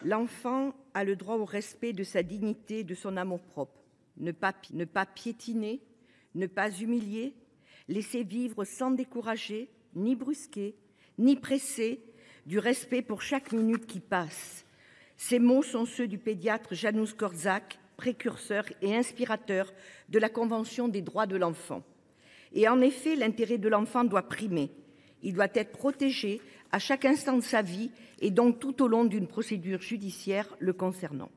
L'enfant a le droit au respect de sa dignité, de son amour-propre. Ne pas piétiner, ne pas humilier, laisser vivre sans décourager, ni brusquer, ni presser, du respect pour chaque minute qui passe. Ces mots sont ceux du pédiatre Janusz Korczak, précurseur et inspirateur de la Convention des droits de l'enfant. Et en effet, l'intérêt de l'enfant doit primer. Il doit être protégé à chaque instant de sa vie et donc tout au long d'une procédure judiciaire le concernant.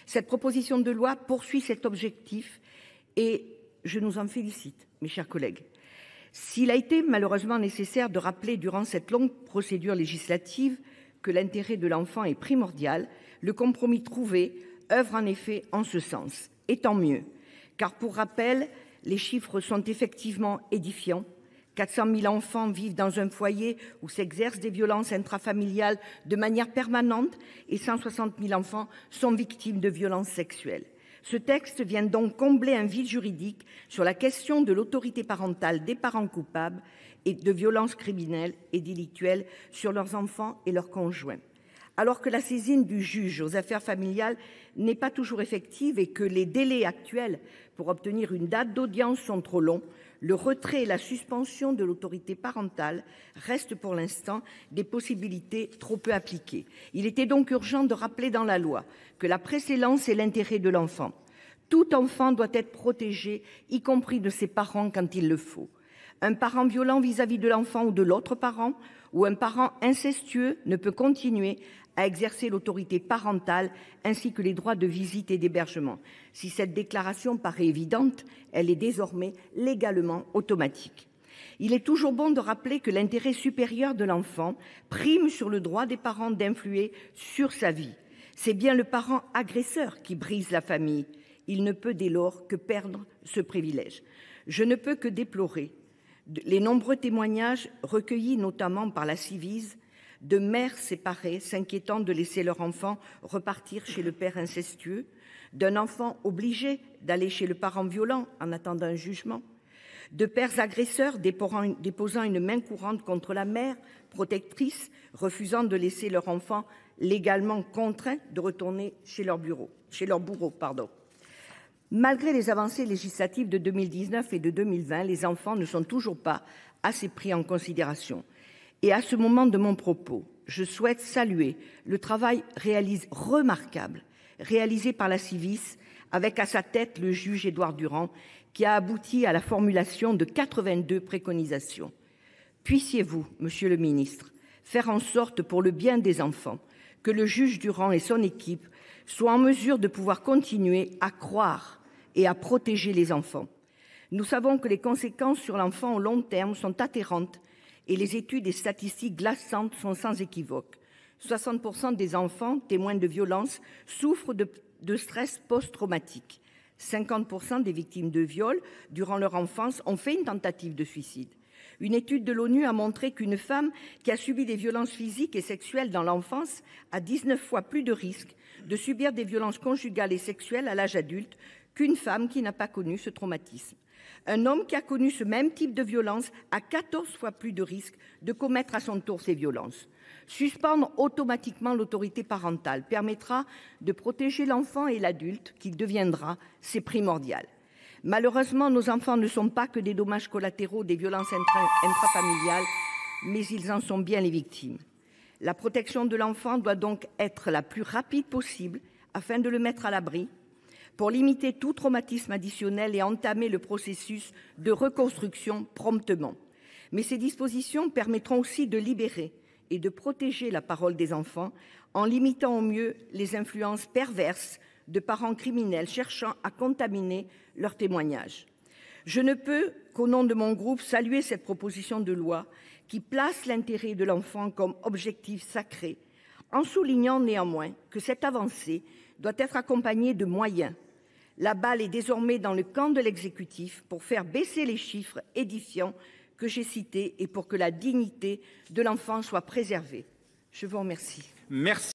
Cette proposition de loi poursuit cet objectif et je nous en félicite, mes chers collègues. S'il a été malheureusement nécessaire de rappeler durant cette longue procédure législative que l'intérêt de l'enfant est primordial, le compromis trouvé œuvre en effet en ce sens. Et tant mieux, car pour rappel, les chiffres sont effectivement édifiants. 400 000 enfants vivent dans un foyer où s'exercent des violences intrafamiliales de manière permanente et 160 000 enfants sont victimes de violences sexuelles. Ce texte vient donc combler un vide juridique sur la question de l'autorité parentale des parents coupables et de violences criminelles et délictuelles sur leurs enfants et leurs conjoints. Alors que la saisine du juge aux affaires familiales n'est pas toujours effective et que les délais actuels pour obtenir une date d'audience sont trop longs, le retrait et la suspension de l'autorité parentale restent pour l'instant des possibilités trop peu appliquées. Il était donc urgent de rappeler dans la loi que la préséance est l'intérêt de l'enfant. Tout enfant doit être protégé, y compris de ses parents quand il le faut. Un parent violent vis-à-vis de l'enfant ou de l'autre parent, ou un parent incestueux ne peut continuer à exercer l'autorité parentale ainsi que les droits de visite et d'hébergement. Si cette déclaration paraît évidente, elle est désormais légalement automatique. Il est toujours bon de rappeler que l'intérêt supérieur de l'enfant prime sur le droit des parents d'influer sur sa vie. C'est bien le parent agresseur qui brise la famille. Il ne peut dès lors que perdre ce privilège. Je ne peux que déplorer les nombreux témoignages recueillis notamment par la Ciivise de mères séparées s'inquiétant de laisser leur enfant repartir chez le père incestueux, d'un enfant obligé d'aller chez le parent violent en attendant un jugement, de pères agresseurs déposant une main courante contre la mère protectrice, refusant de laisser leur enfant légalement contraint de retourner chez leur bourreau. Malgré les avancées législatives de 2019 et de 2020, les enfants ne sont toujours pas assez pris en considération. Et à ce moment de mon propos, je souhaite saluer le travail remarquable réalisé par la Ciivise, avec à sa tête le juge Édouard Durand, qui a abouti à la formulation de 82 préconisations. Puissiez-vous, Monsieur le Ministre, faire en sorte pour le bien des enfants que le juge Durand et son équipe soient en mesure de pouvoir continuer à croire et à protéger les enfants. Nous savons que les conséquences sur l'enfant au long terme sont atterrantes et les études et statistiques glaçantes sont sans équivoque. 60% des enfants témoins de violences souffrent de stress post-traumatique. 50% des victimes de viol durant leur enfance ont fait une tentative de suicide. Une étude de l'ONU a montré qu'une femme qui a subi des violences physiques et sexuelles dans l'enfance a 19 fois plus de risques de subir des violences conjugales et sexuelles à l'âge adulte qu'une femme qui n'a pas connu ce traumatisme. Un homme qui a connu ce même type de violence a 14 fois plus de risques de commettre à son tour ces violences. Suspendre automatiquement l'autorité parentale permettra de protéger l'enfant et l'adulte qu'il deviendra, c'est primordial. Malheureusement, nos enfants ne sont pas que des dommages collatéraux des violences intrafamiliales, mais ils en sont bien les victimes. La protection de l'enfant doit donc être la plus rapide possible afin de le mettre à l'abri, pour limiter tout traumatisme additionnel et entamer le processus de reconstruction promptement. Mais ces dispositions permettront aussi de libérer et de protéger la parole des enfants en limitant au mieux les influences perverses de parents criminels cherchant à contaminer leurs témoignages. Je ne peux qu'au nom de mon groupe saluer cette proposition de loi qui place l'intérêt de l'enfant comme objectif sacré, en soulignant néanmoins que cette avancée doit être accompagnée de moyens. La balle est désormais dans le camp de l'exécutif pour faire baisser les chiffres édifiants que j'ai cités et pour que la dignité de l'enfant soit préservée. Je vous remercie. Merci.